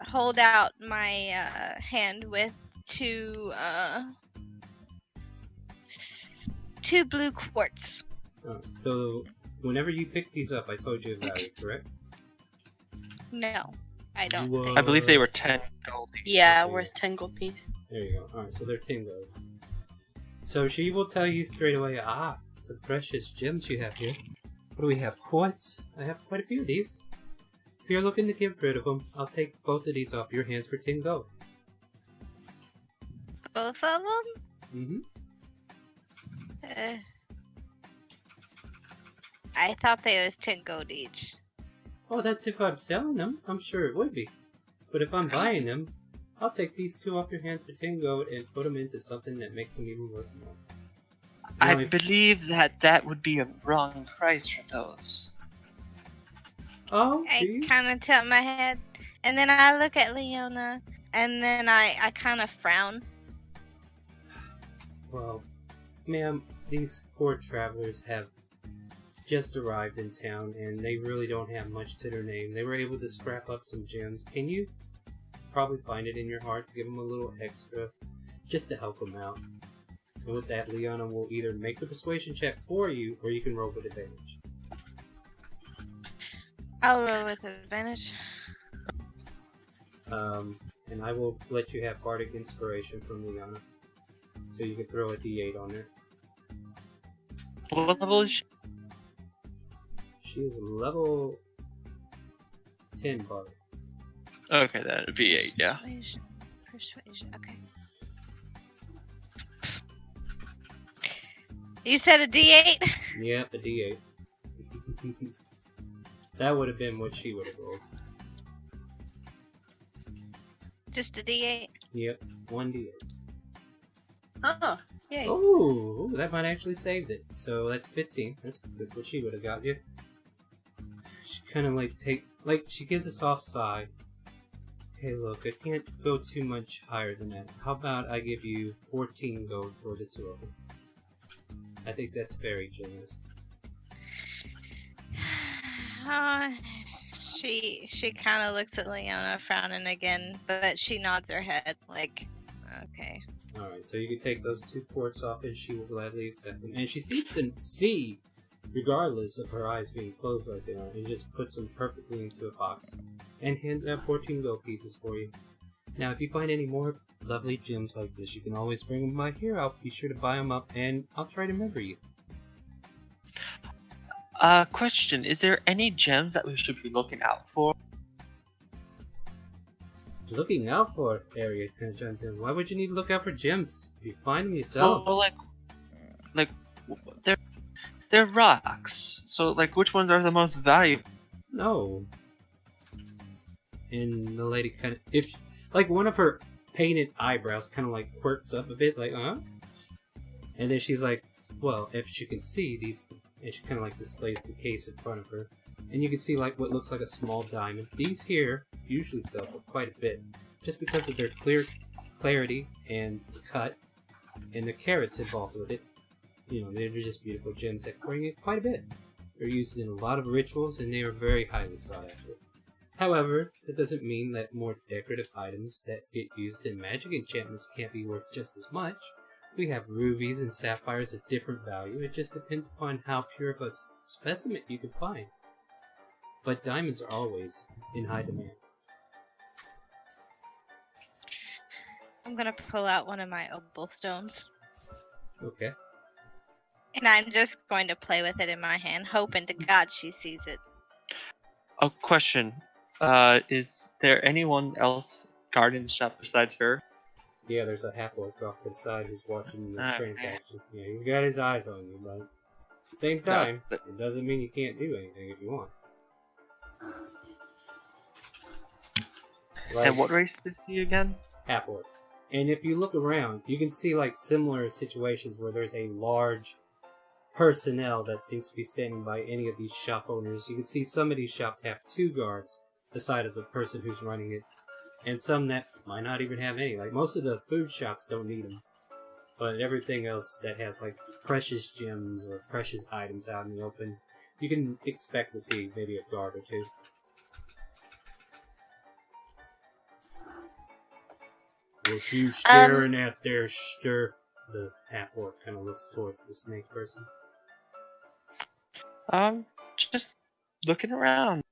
hold out my hand with two blue quartz.
So, whenever you pick these up, I told you the value, correct?
No, I don't.
You,
think.
I believe they were 10 gold.
Yeah,
Okay.
worth 10 gold piece.
There you go. Alright, so they're 10 gold. So she will tell you straight away, some precious gems you have here. What do we have? Quartz? I have quite a few of these. If you're looking to get rid of them, I'll take both of these off your hands for 10 gold.
Both of them?
Mm-hmm.
I thought they was 10 gold each.
Oh, that's if I'm selling them. I'm sure it would be. But if I'm buying them, I'll take these two off your hands for 10 gold and put them into something that makes them even worth more.
I
Now, if-
believe that would be a wrong price for those.
Oh,
I
do you?
kind of tilt my head, and then I look at Leona, and then I kind of frown.
Well, ma'am, these poor travelers have just arrived in town, and they really don't have much to their name. They were able to scrap up some gems. Can you probably find it in your heart to give them a little extra, just to help them out? And with that, Leona will either make the persuasion check for you, or you can roll with advantage.
I'll roll with advantage.
And I will let you have Bardic Inspiration from Leona. So you can throw a d8 on there.
What level is she?
She is level 10 Bardic.
Okay, then it'd be 8, yeah.
Persuasion, okay. You said a D8?
Yep, a d8. That would have been what she would have rolled.
Just a D8?
Yep, 1d8.
Oh, yay.
Oh, that might actually saved it. So that's 15. That's what she would have got you. She kind of she gives a soft sigh. Hey, look, I can't go too much higher than that. How about I give you 14 gold for the two of them? I think that's very generous.
She kind of looks at Leona, frowning again, but she nods her head, like, okay.
Alright, so you can take those two quartz off and she will gladly accept them. And she seems to see, regardless of her eyes being closed like they are, and just puts them perfectly into a box. And hands out 14 gold pieces for you. Now, if you find any more lovely gems like this, you can always bring them by here. I'll be sure to buy them up, and I'll try to remember you.
Question, is there any gems that we should be looking out for?
Looking out for area kind of chimes in. Why would you need to look out for gems? If you find them, you sell them.
Well, like, they're rocks. So, like, which ones are the most valuable?
No. And the lady kind of, like one of her painted eyebrows kind of like quirks up a bit, like, and then she's like, well, if you can see these, and she kind of like displays the case in front of her, and you can see like what looks like a small diamond. These here usually sell for quite a bit, just because of their clarity and the cut, and the carats involved with it. You know, they're just beautiful gems that bring it quite a bit. They're used in a lot of rituals, and they are very highly sought after. However, that doesn't mean that more decorative items that get used in magic enchantments can't be worth just as much. We have rubies and sapphires of different value. It just depends upon how pure of a specimen you can find. But diamonds are always in high demand.
I'm gonna pull out one of my opal stones.
Okay.
And I'm just going to play with it in my hand, hoping to God she sees it.
A question. Is there anyone else guarding the shop besides her?
Yeah, there's a half-orc off to the side who's watching the
Okay.
transaction. Yeah, he's got his eyes on you, bud. Same
No,
time, it doesn't mean you can't do anything if you want. Like,
and what race is he again?
half orc. And if you look around, you can see like similar situations where there's a large personnel that seems to be standing by any of these shop owners. You can see some of these shops have 2 guards beside of the person who's running it, and some that might not even have any. Like most of the food shops don't need them, but everything else that has like precious gems or precious items out in the open, you can expect to see maybe a guard or 2. What you staring at there, stir? The half-orc kind of looks towards the snake person.
Just looking around.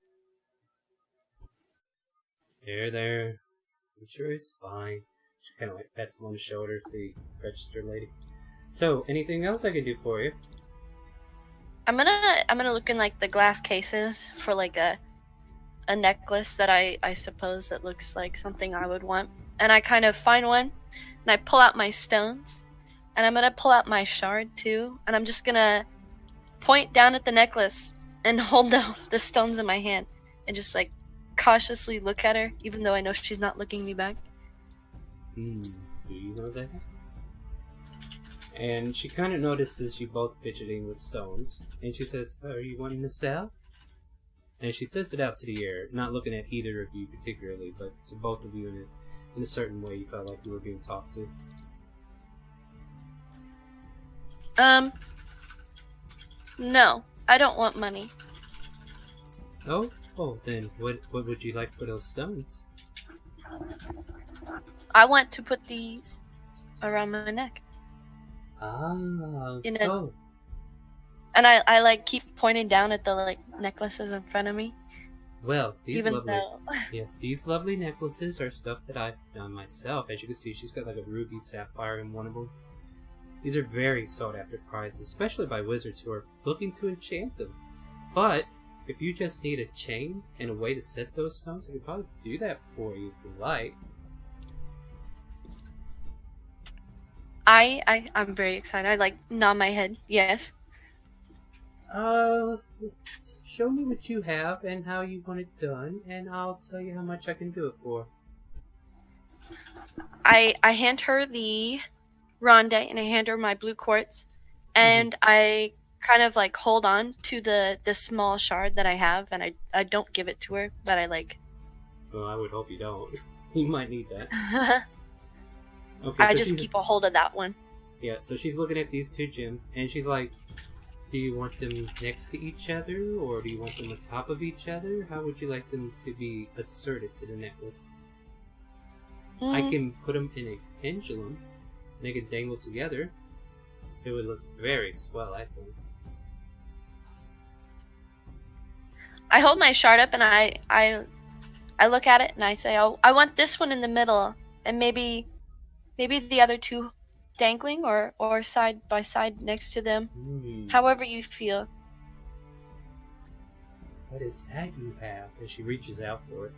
There. I'm sure it's fine. She kind of like pats him on the shoulder, the register lady. So, anything else I can do for you?
I'm gonna look in like the glass cases for like a necklace that I suppose that looks like something I would want. And I kind of find one, and I pull out my stones, and I'm gonna pull out my shard too, and I'm just gonna point down at the necklace and hold the stones in my hand, and just like cautiously look at her, even though I know she's not looking me back.
Do you know that? And she kind of notices you both fidgeting with stones, and she says, "Oh, are you wanting to sell?" And she says it out to the air, not looking at either of you particularly, but to both of you in a certain way you felt like you were being talked to.
No, I don't want money.
Oh, then what would you like for those stones?
I want to put these around my neck.
Ah,
You know-
so.
And I like keep pointing down at the like necklaces in front of me.
Well, these
Even
lovely necklaces are stuff that I've done myself. As you can see, she's got like a ruby sapphire in one of them. These are very sought after prizes, especially by wizards who are looking to enchant them. But if you just need a chain and a way to set those stones, I could probably do that for you if you like.
I'm very excited. I like nod my head. Yes.
Show me what you have and how you want it done, and I'll tell you how much I can do it for.
I hand her the ronde and I hand her my blue quartz, and I kind of like hold on to the small shard that I have, and I don't give it to her, but I like.
Well, I would hope you don't. You might need that. Okay,
I
so
just
she's-
keep a hold of that one.
Yeah, so she's looking at these 2 gems, and she's like, do you want them next to each other, or do you want them on top of each other? How would you like them to be asserted to the necklace? I can put them in a pendulum, and they can dangle together. It would look very swell, I think.
I hold my shard up and I look at it and I say, "Oh, I want this one in the middle, and maybe the other 2 dangling or side by side next to them. However you feel."
What is that you have? And she reaches out for it.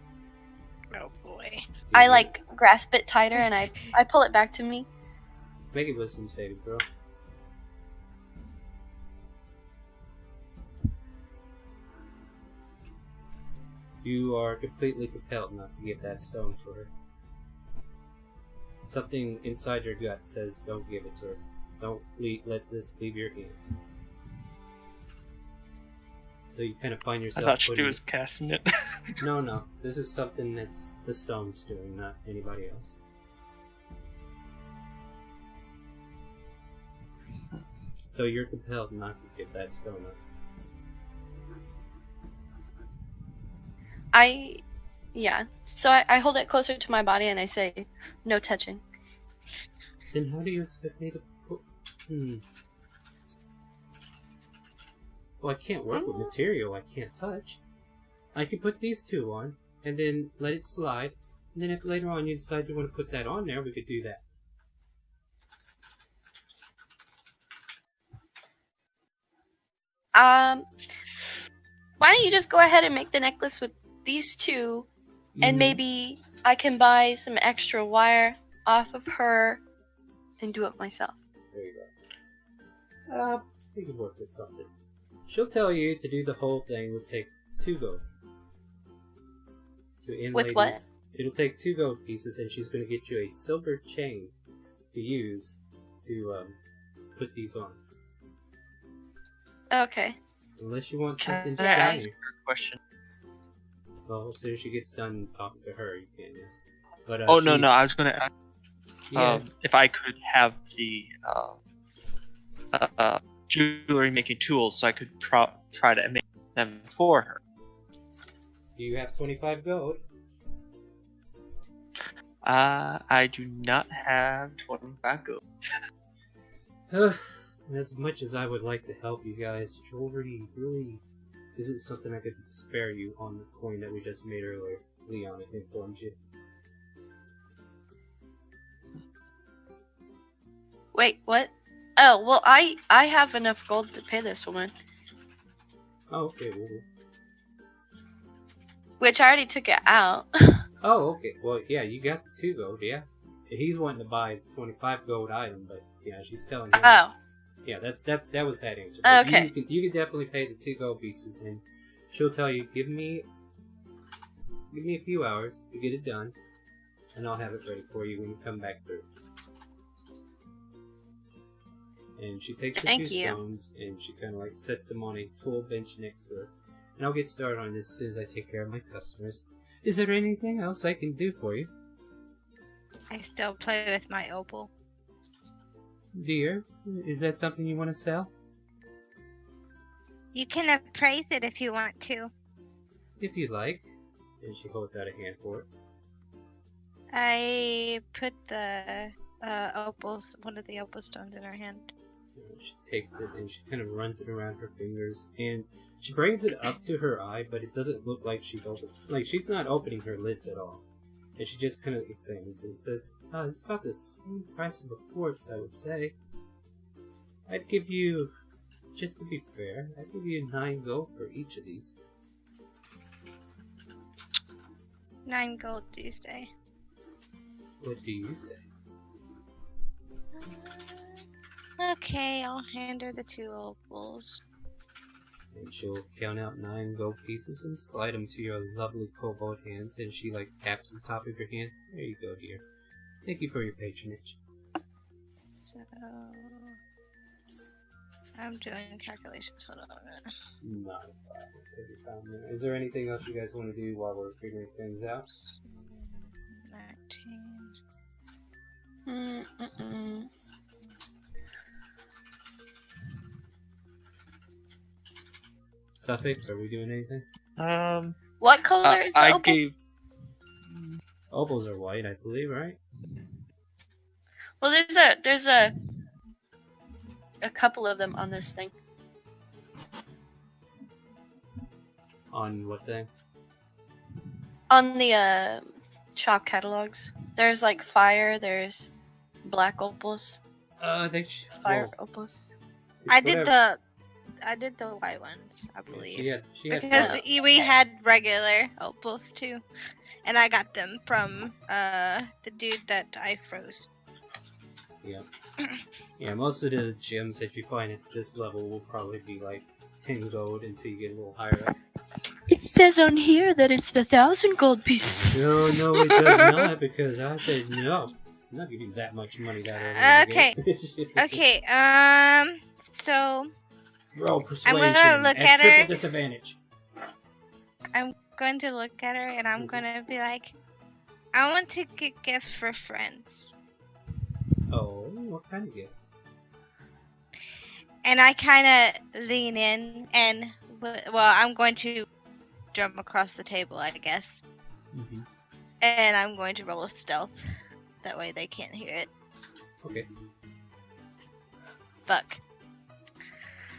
Oh boy.
I like grasp it tighter and I pull it back to me.
Make a wisdom saving throw. You are completely compelled not to give that stone to her. Something inside your gut says don't give it to her. Don't let this leave your hands. So you kind of find
I
yourself
thought she
putting...
was casting it.
No. This is something that's the stone's doing, not anybody else. So you're compelled not to give that stone up.
So I hold it closer to my body and I say, "No touching."
Then how do you expect me to put... Well, I can't work with material I can't touch. I can put these 2 on, and then let it slide, and then if later on you decide you want to put that on there, we could do that.
Why don't you just go ahead and make the necklace with these 2, and maybe I can buy some extra wire off of her and do it myself.
There you go. we can work with something. She'll tell you to do the whole thing would take 2 gold. To inlay
With what?
these, it'll take 2 gold pieces, and she's going to get you a silver chain to use to put these on.
Okay.
Unless you want something
Can I ask
shiny.
her a question?
Well, as soon as she gets done talking to her, you can, yes. But,
Oh, no, I was going to ask
Yes.
if I could have the jewelry making tools so I could try to make them for her.
Do you have 25 gold?
I do not have 25 gold.
As much as I would like to help you guys, jewelry really isn't something I could spare you on the coin that we just made earlier. Leon informed you.
Wait, what? Oh, well, I have enough gold to pay this woman.
Oh, okay. Well,
Which I already took it out.
oh, okay. Well, yeah, you got the 2 gold, yeah. He's wanting to buy a 25 gold item, but yeah, she's telling him.
Oh.
Yeah, that was that answer. But
Okay.
You can definitely pay the 2 gold pieces, and she'll tell you, give me a few hours to get it done, and I'll have it ready for you when you come back through. And she takes the
Thank
2
you.
stones, and she kind of like sets them on a tool bench next to her. And I'll get started on this as soon as I take care of my customers. Is there anything else I can do for you?
I still play with my opal.
Dear, is that something you want to sell?
You can appraise it if you want to.
If you'd like. And she holds out a hand for it.
I put the opals, one of the opal stones in her hand.
She takes it and she kind of runs it around her fingers, and she brings it up to her eye, but it doesn't look like she's she's not opening her lids at all. And she just kind of examines it and says, it's about the same price of a quartz, I would say. I'd give you, just to be fair, I'd give you 9 gold for each of these.
9 gold Tuesday.
What do you say?
Okay, I'll hand her the 2 opals.
And she'll count out 9 gold pieces and slide them to your lovely cobalt hands, and she taps the top of your hand. There you go, dear. Thank you for your patronage.
So I'm doing calculations. Hold on a minute.
Not a problem. Take your time there. Is there anything else you guys want to do while we're figuring things out?
19.
Suffix, are we doing anything?
What color is the
I
opal?
gave.
Opals are white, I believe, right?
Well, there's a couple of them on this thing.
On what thing?
On the shop catalogs. There's fire, there's black opals, fire opals.
I did the white ones, I believe.
She had
Because
black.
we had regular opals too. And I got them from the dude that I froze.
Yeah. Yeah, most of the gems that you find at this level will probably be 10 gold until you get a little higher up.
It says on here that it's 1,000 gold pieces.
No, it does not, because I said no. I'm not giving you that much money that early.
Okay. Okay, so
Roll persuasion
gonna look at
triple
her.
disadvantage.
I'm going to look at her and I'm going to be like, I want to get gifts for friends.
Oh, what kind of gift?
And I kind of lean in and, I'm going to drum across the table, I guess.
Mm-hmm.
And I'm going to roll a stealth. That way they can't hear it.
Okay.
Fuck.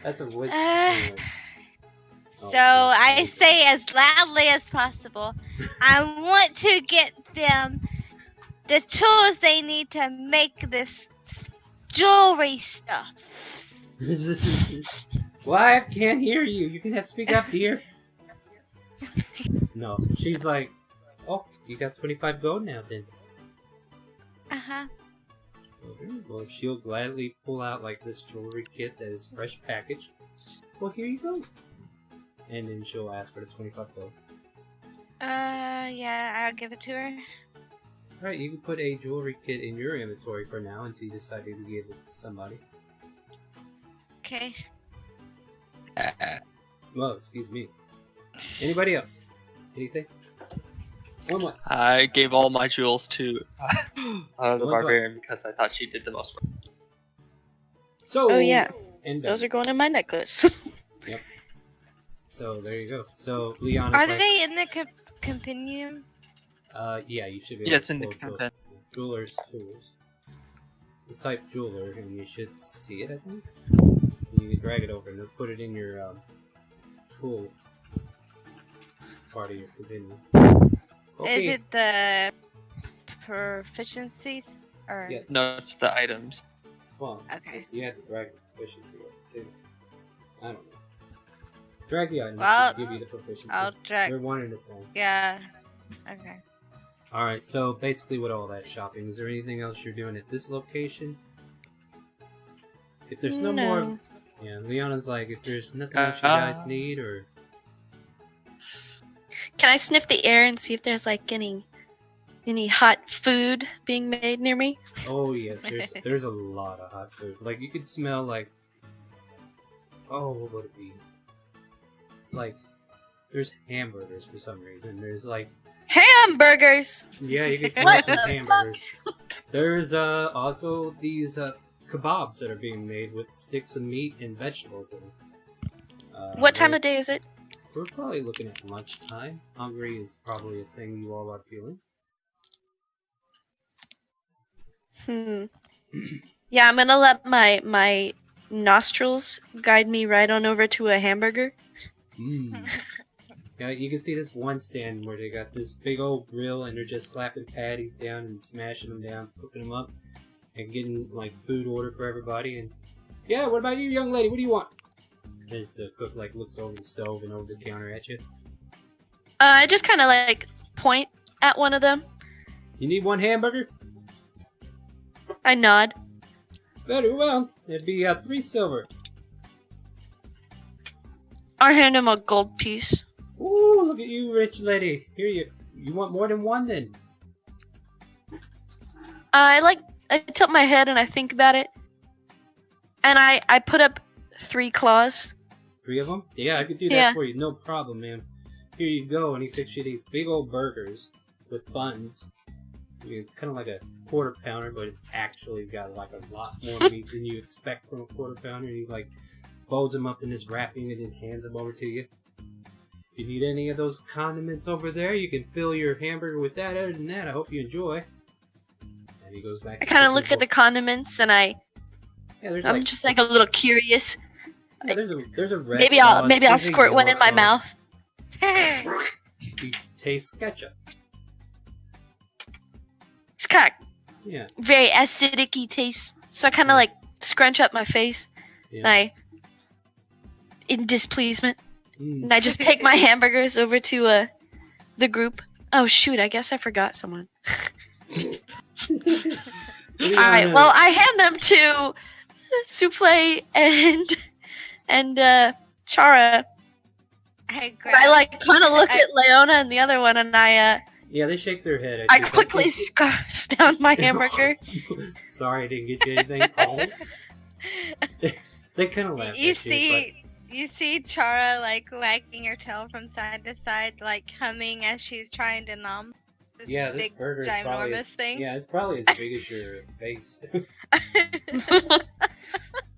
That's a wisdom.
So I say as loudly as possible, I want to get them the tools they need to make this jewelry stuff.
Why? I can't hear you. You can have to speak up, dear. No, she's oh, you got 25 gold now, then.
Uh-huh.
Okay. Well, she'll gladly pull out like this jewelry kit that is fresh packaged. Well, here you go. And then she'll ask for the 25 gold.
Yeah, I'll give it to her.
Alright, you can put a jewelry kit in your inventory for now until you decide to give it to somebody.
Okay.
Well, excuse me. Anybody else? Anything? One once.
I gave all my jewels to the
One
barbarian because I thought she did the most work.
So,
Oh, yeah.
and
Those are going in my necklace.
Yep. So there you go. So Leon is
Are
like,
they in the compendium?
yeah, you should be.
Yeah,
able
it's
to
in the
pull
content.
Jeweler's tools. Just type jeweler, and you should see it. I think. And you can drag it over and it'll put it in your tool part of your compendium. Okay.
Is it the proficiencies? Or...
Yes.
No, it's the items.
Well,
Okay.
you have to drag the proficiency over too. I don't know. Drag the items
Well,
to give you the proficiency.
I'll drag.
They're one and the same.
Yeah. Okay.
Alright, so basically with all that shopping, is there anything else you're doing at this location? If there's no more... Yeah, Leona's like, if there's nothing else you guys need, or...
Can I sniff the air and see if there's like any hot food being made near me?
Oh yes, there's a lot of hot food. Like, you could smell like... Oh, what would it be? Like, there's hamburgers for some reason. There's like...
Hamburgers!
Yeah, you can smell some hamburgers. There's also these kebabs that are being made with sticks of meat and vegetables in them.
What time of day is it?
We're probably looking at lunchtime. Hungry is probably a thing you all are feeling.
Yeah, I'm gonna let my nostrils guide me right on over to a hamburger.
Mm. Yeah, you can see this one stand where they got this big old grill and they're just slapping patties down and smashing them down, cooking them up, and getting like food order for everybody. And yeah, what about you, young lady? What do you want? As the cook like looks over the stove and over the counter at you.
I just kind of like point at one of them.
You need one hamburger?
I nod.
Very well. It'd be 3 silver.
I'll hand him a gold piece.
Ooh, look at you, rich lady. Here you want more than one then?
I tilt my head and I think about it. And I put up 3 claws.
3 of them? Yeah, I could do that
Yeah.
for you. No problem, man. Here you go. And he picks you these big old burgers with buns. I mean, it's kind of like a quarter pounder, but it's actually got like a lot more meat than you expect from a quarter pounder. And he like folds them up in this wrapping and then hands them over to you. If you need any of those condiments over there, you can fill your hamburger with that. Other than that, I hope you enjoy. And he goes back.
I kind of look at the condiments and
Yeah, there's
I'm just like a little curious.
yeah, there's a red
Maybe
sauce,
I'll
there's a
squirt one
yellow
in my
sauce.
mouth.
You taste ketchup.
It's kind of
Yeah.
very acidic-y taste. So I kind of like scrunch up my face.
Yeah.
And I, in displeasement,
Mm.
and I just take my hamburgers over to the group. Oh shoot! I guess I forgot someone. Alright, well I hand them to Souffle and Chara. I like kind of look at Leona and the other one, and
Yeah, they shake their head at
I
you.
quickly scarf down my hamburger.
Sorry, I didn't get you anything. Oh. They kind of laugh
You
at
you see Chara like wagging her tail from side to side, like humming as she's trying to nom.
but yeah, this
big
burger is probably
ginormous thing.
Yeah, it's probably as big as your face.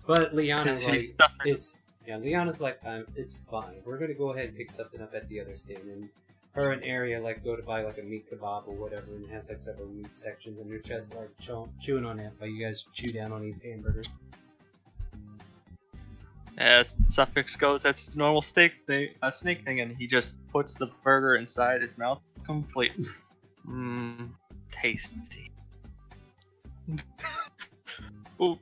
But Liana's
She's
like,
suffering.
Liana's like, it's fine. We're gonna go ahead and pick something up at the other stand. And her and Arya like go to buy like a meat kebab or whatever, and it has like several meat sections, and they're just like chewing on that while you guys chew down on these hamburgers.
As Suffix goes, that's a normal snake thing, and he just puts the burger inside his mouth completely. Mmm, tasty. Ooh.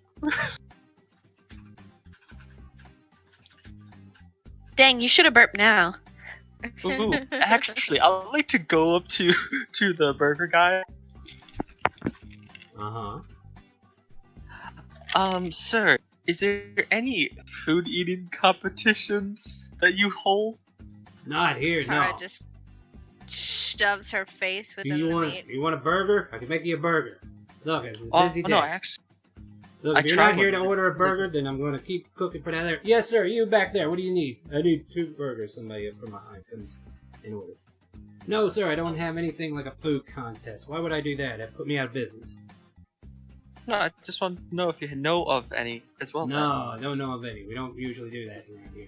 Dang, you should have burped now.
Ooh, actually, I'd like to go up to the burger guy.
Uh huh.
Sir, is there any food eating competitions that you hold?
Not here,
Tara
no.
just shoves her face
Do
within
you
the
want
meat.
a burger? I can make you a burger. Look, it's a
Oh,
busy day.
no, I actually.
Look,
I
if you're
tried
not here to
looking-
order a burger, then I'm going to keep cooking for that there. Yes, sir. You back there. What do you need? I need 2 burgers. Somebody up from behind comes in order. No, sir. I don't have anything like a food contest. Why would I do that? That put me out of business.
No, I just want to know if you know of any as well.
No, I don't know of any. We don't usually do that around here.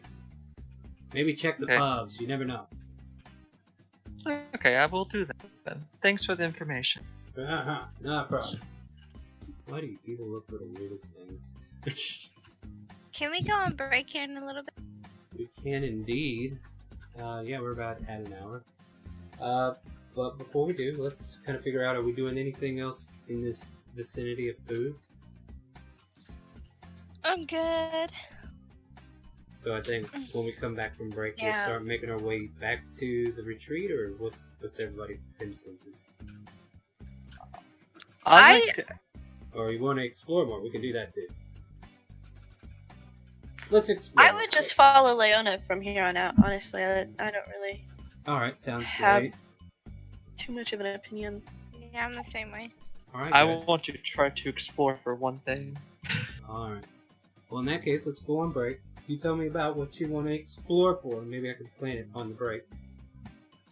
Maybe check the
Okay.
pubs. You never know.
Then. Okay, I will do that then. Thanks for the information.
Uh-huh. No problem. Why do you people look for the weirdest things?
Can we go on break here in a little bit?
We can indeed. Yeah, we're about at an hour. But before we do, let's kind of figure out, are we doing anything else in this vicinity of food?
I'm good.
So I think when we come back from break, we'll
Yeah.
start making our way back to the retreat, or what's everybody's consensus?
I'd like to-
Or you want to explore more? We can do that too. Let's explore.
I would just follow Leona from here on out. Honestly, I don't really
All right, sounds
have-
great.
too much of an opinion.
Yeah, I'm the same way.
All right,
I
guys.
want to try to explore for one thing.
All right. Well, in that case, let's go on break. You tell me about what you want to explore for, and maybe I can plan it on the break.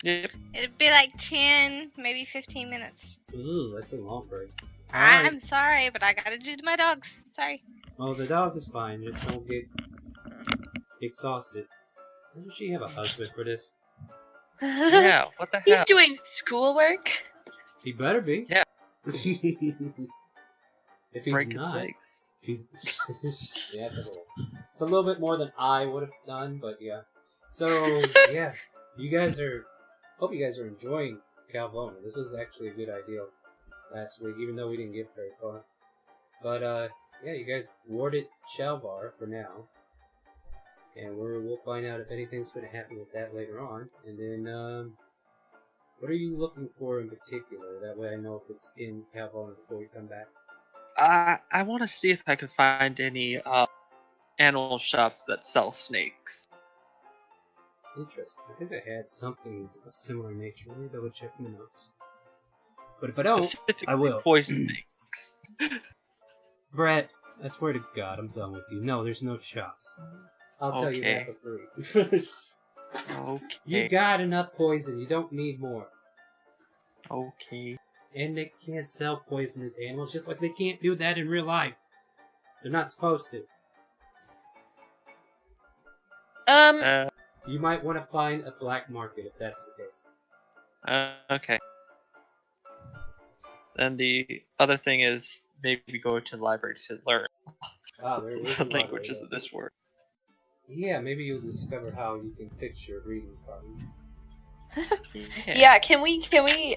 Yep.
It'd be like 10, maybe 15 minutes.
Ooh, that's a long break. All right.
I'm sorry, but I gotta do my dogs. Sorry.
Oh, the dogs is fine. Just don't get exhausted. Doesn't she have a husband for this?
Yeah, what the
He's
hell?
doing schoolwork.
He better be.
Yeah.
If he's
Break his
not,
legs.
if he's yeah, it's a little bit more than I would have done, but yeah. So yeah, you guys are. Hope you guys are enjoying Calvona. This was actually a good idea last week, even though we didn't get very far. But yeah, you guys warded Shalvar for now, and we'll find out if anything's going to happen with that later on. And then, what are you looking for in particular? That way, I know if it's in Calvona before we come back.
I want to see if I can find any animal shops that sell snakes.
Interesting. I think I had something of similar nature. Let me double check my notes. But if I don't,
Specifically
I will.
poison snakes.
Brett, I swear to God, I'm done with you. No, there's no shops. I'll tell you that
Okay.
for free.
Okay.
You got enough poison. You don't need more.
Okay.
And they can't sell poisonous animals, just like they can't do that in real life. They're not supposed to. You might want to find a black market if that's the case.
Okay. Then the other thing is maybe go to the library to learn
Ah, there is a
the
library
languages
there.
of this world.
Yeah, maybe you'll discover how you can fix your reading problem.
Yeah, can we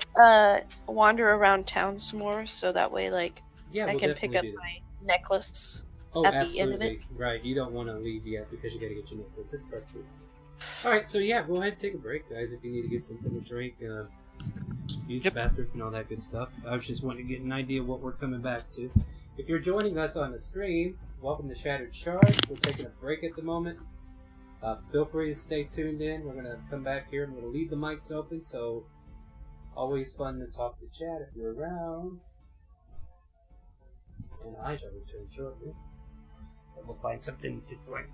wander around town some more so that way like
Yeah,
I
we'll
can pick up
definitely do that.
my necklace?
Oh,
at the
absolutely.
end of it.
Right, you don't want to leave yet because you gotta get your necklace. That's perfect. Alright, so yeah, go ahead and take a break, guys, if you need to get something to drink, use the bathroom and all that good stuff. I was just wanting to get an idea of what we're coming back to. If you're joining us on the stream, welcome to Shattered Shards. We're taking a break at the moment. Feel free to stay tuned in. We're going to come back here and we're going to leave the mics open, so always fun to talk to chat if you're around. And I shall return shortly. And we'll find something to drink.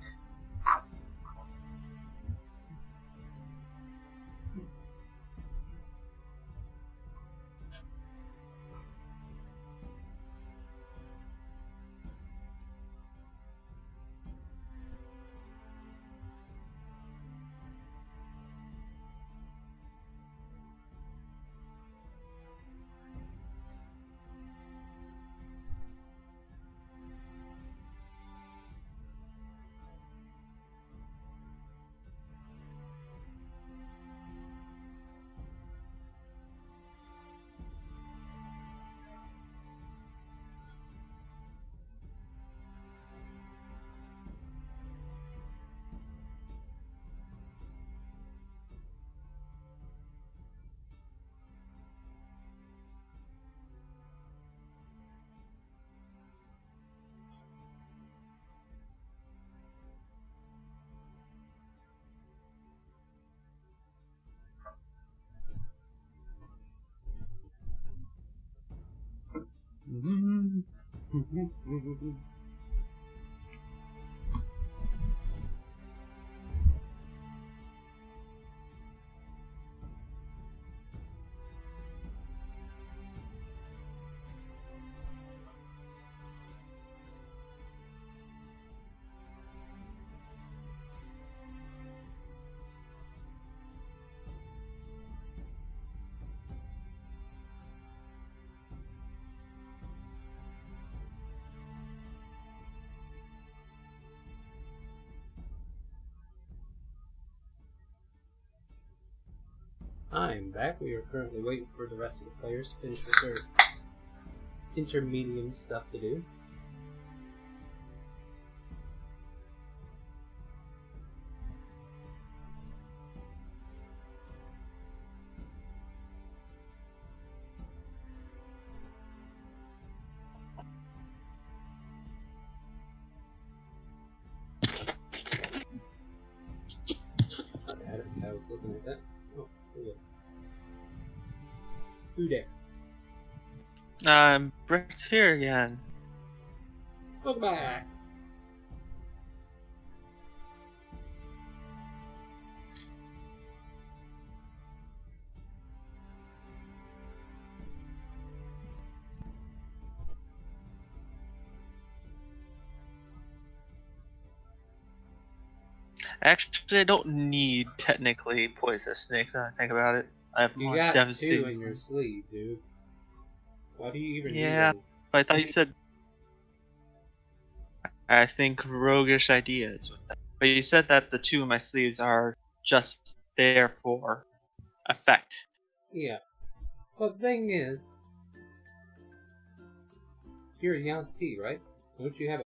I'm back. We are currently waiting for the rest of the players to finish with their intermediate stuff to do. I was looking at that. Oh, hello. Who there?
Brick's here again.
Welcome back.
Actually, I don't need technically poisonous snakes. Now I think about it. I have
You
more
got
devastating.
2 in your sleeve, dude. Why do you even
Yeah.
need them?
But I thought you said. I think roguish ideas with that. But you said that the 2 in my sleeves are just there for effect.
Yeah. Well, the thing is, you're a Yanti, right? Don't you have